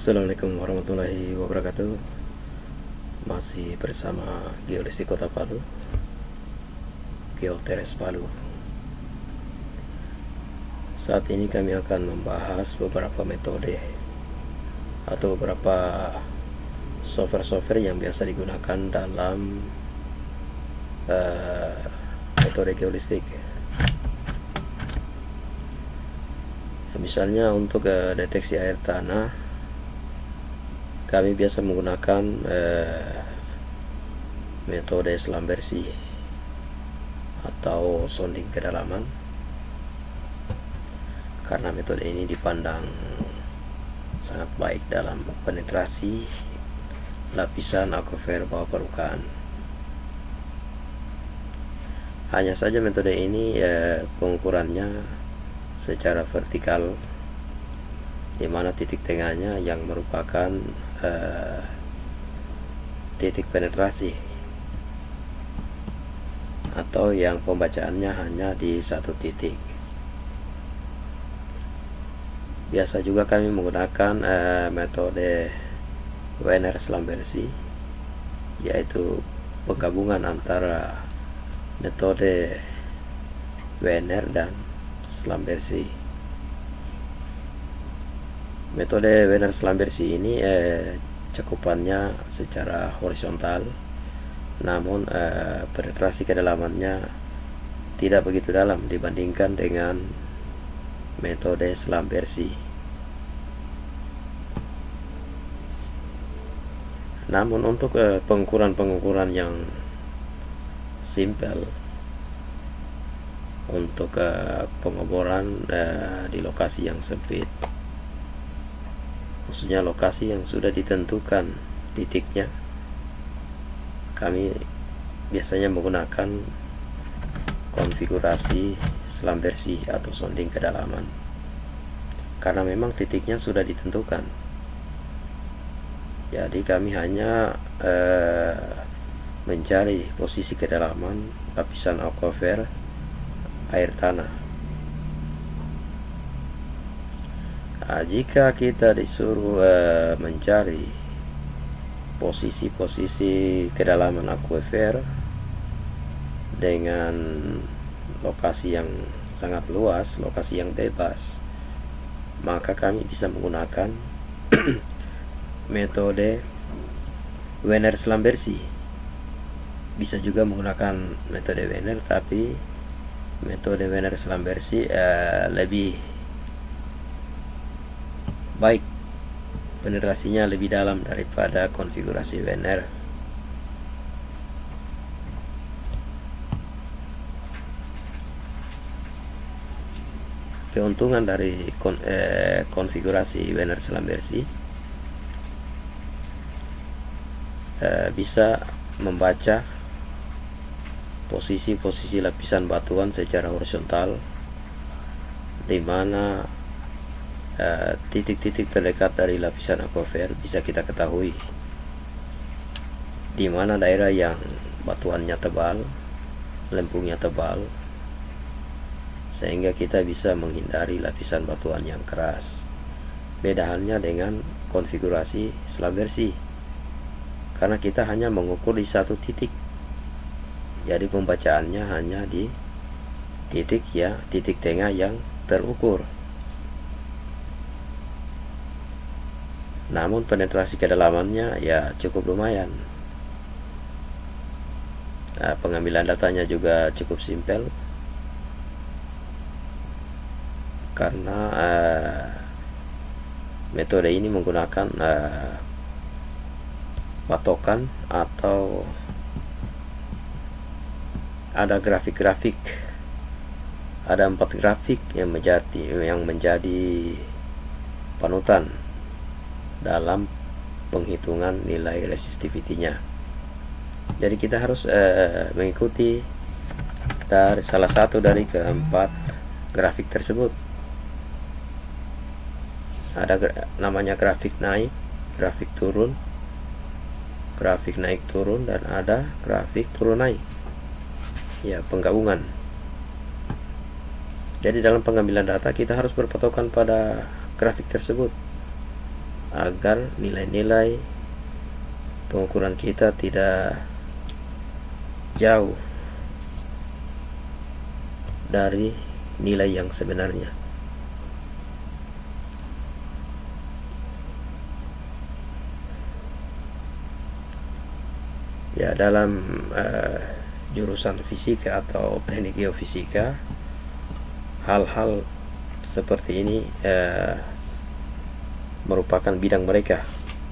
Assalamualaikum warahmatullahi wabarakatuh. Masih bersama Geodesi Kota Palu, Geoteres Palu. Saat ini kami akan membahas beberapa metode atau beberapa software yang biasa digunakan dalam metode geodesik. Misalnya untuk deteksi air tanah, kami biasa menggunakan metode selam bersih atau sounding kedalaman, karena metode ini dipandang sangat baik dalam penetrasi lapisan akuifer bawah permukaan. Hanya saja metode ini pengukurannya secara vertikal, di mana titik tengahnya yang merupakan titik penetrasi, atau yang pembacaannya hanya di satu titik. Biasa juga kami menggunakan metode WNR selam bersih, yaitu penggabungan antara metode WNR dan selam bersih. Metode WNR selam bersih ini cakupannya secara horizontal, namun penetrasi kedalamannya tidak begitu dalam dibandingkan dengan metode selam bersih. Namun untuk pengukuran yang simpel, untuk pengoboran di lokasi yang sempit, khususnya lokasi yang sudah ditentukan titiknya, kami biasanya menggunakan konfigurasi selam bersih atau sounding kedalaman, karena memang titiknya sudah ditentukan. Jadi kami hanya mencari posisi kedalaman lapisan akuifer air tanah. Jika kita disuruh mencari posisi-posisi kedalaman akuifer dengan lokasi yang sangat luas, lokasi yang bebas, maka kami bisa menggunakan metode WNR selam bersih. Bisa juga menggunakan metode WNR, tapi metode WNR selam bersih lebih baik, penetrasinya lebih dalam daripada konfigurasi WNR. Keuntungan dari konfigurasi WNR selam bersih, bisa membaca posisi-posisi lapisan batuan secara horizontal, di mana titik-titik terdekat dari lapisan akuifer bisa kita ketahui, di mana daerah yang batuannya tebal, lempungnya tebal, sehingga kita bisa menghindari lapisan batuan yang keras. Beda halnya dengan konfigurasi selam bersih, karena kita hanya mengukur di satu titik, jadi pembacaannya hanya di titik tengah yang terukur. Namun penetrasi kedalamannya cukup lumayan. Pengambilan datanya juga cukup simpel, karena metode ini menggunakan patokan atau ada grafik-grafik. Ada 4 grafik yang menjadi panutan dalam penghitungan nilai resistivity-nya. Jadi kita harus mengikuti dari salah satu dari keempat grafik tersebut. Ada namanya grafik naik, grafik turun, grafik naik turun, dan ada grafik turun naik. Penggabungan. Jadi dalam pengambilan data kita harus berpatokan pada grafik tersebut. agar nilai-nilai pengukuran kita tidak jauh dari nilai yang sebenarnya. Ya, dalam jurusan fisika atau teknik geofisika, hal-hal seperti ini merupakan bidang mereka,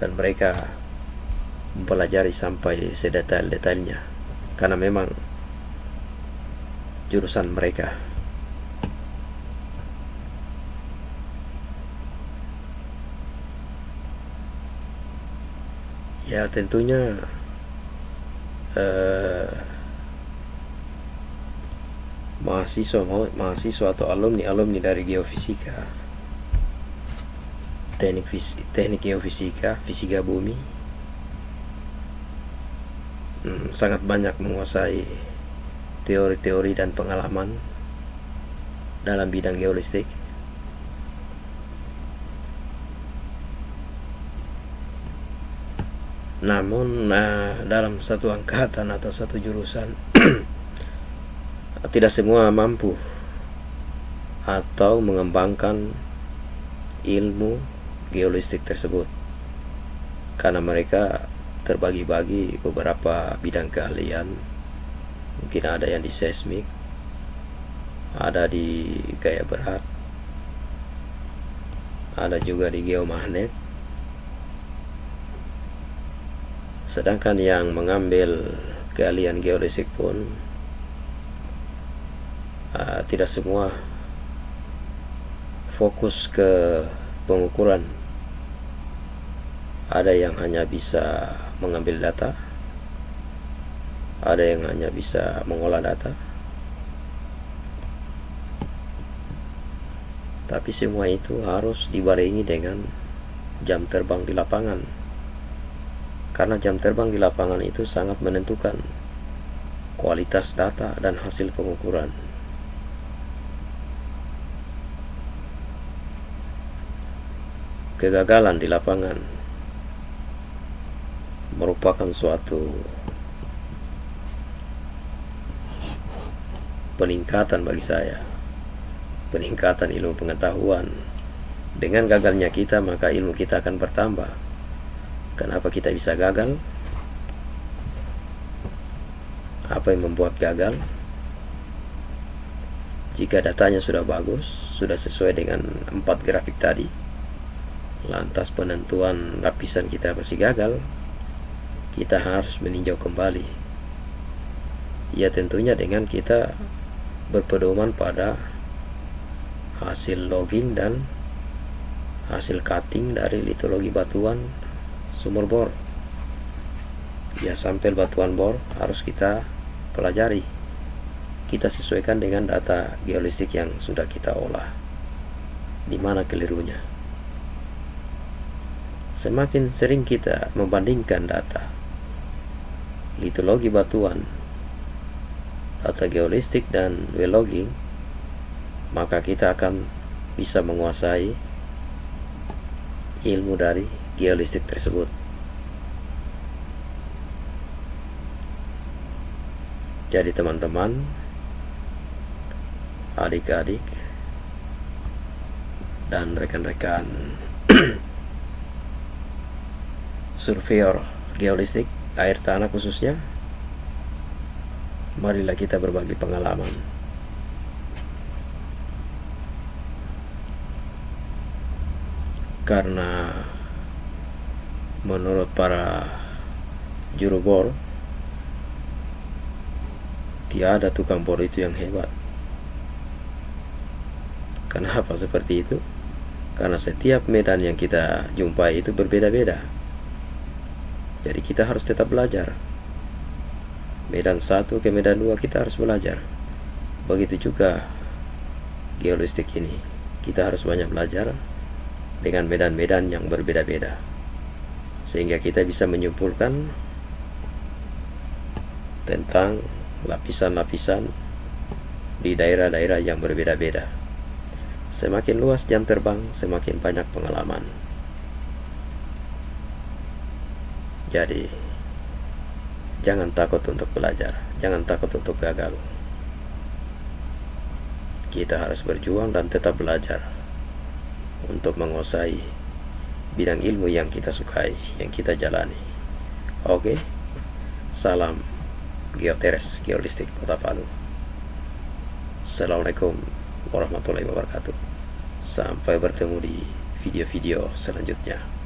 dan mereka mempelajari sampai sedetail-detailnya karena memang jurusan mereka. Ya, tentunya mahasiswa atau alumni dari geofisika, teknik geofisika, fisika bumi, sangat banyak menguasai teori-teori dan pengalaman dalam bidang geolistik. Namun dalam satu angkatan atau satu jurusan tidak semua mampu atau mengembangkan ilmu geolistik tersebut, karena mereka terbagi-bagi beberapa bidang keahlian. Mungkin ada yang di seismik, ada di gaya berat, ada juga di geomagnet. Sedangkan yang mengambil keahlian geolistik pun tidak semua fokus ke pengukuran. Ada yang hanya bisa mengambil data, ada yang hanya bisa mengolah data, tapi semua itu harus dibarengi dengan jam terbang di lapangan, karena jam terbang di lapangan itu sangat menentukan kualitas data dan hasil pengukuran. Kegagalan di lapangan merupakan suatu peningkatan bagi saya, peningkatan ilmu pengetahuan. Dengan gagalnya kita, maka ilmu kita akan bertambah. Kenapa kita bisa gagal? Apa yang membuat gagal? Jika datanya sudah bagus, sudah sesuai dengan 4 grafik tadi, lantas penentuan lapisan kita masih gagal, kita harus meninjau kembali. Ya, tentunya dengan kita berpedoman pada hasil logging dan hasil cutting dari litologi batuan sumur bor. Ya, sampel batuan bor harus kita pelajari, kita sesuaikan dengan data geolistik yang sudah kita olah. Di mana kelirunya? Semakin sering kita membandingkan data litologi batuan, data geolistik, dan well logging, maka kita akan bisa menguasai ilmu dari geolistik tersebut. Jadi teman-teman, adik-adik, dan rekan-rekan surveyor geolistik air tanah khususnya, marilah kita berbagi pengalaman. Karena menurut para juru bor, tiada tukang bor itu yang hebat. Kenapa seperti itu? Karena setiap medan yang kita jumpai itu berbeda-beda. Jadi kita harus tetap belajar. Medan 1 ke medan 2 kita harus belajar. Begitu juga geolistik ini, kita harus banyak belajar dengan medan-medan yang berbeda-beda, sehingga kita bisa menyimpulkan tentang lapisan-lapisan di daerah-daerah yang berbeda-beda. Semakin luas jam terbang, semakin banyak pengalaman. Jadi jangan takut untuk belajar, jangan takut untuk gagal. Kita harus berjuang dan tetap belajar untuk menguasai bidang ilmu yang kita sukai, yang kita jalani. Oke, salam geoteres, geolistik Kota Palu. Assalamualaikum warahmatullahi wabarakatuh. Sampai bertemu di video-video selanjutnya.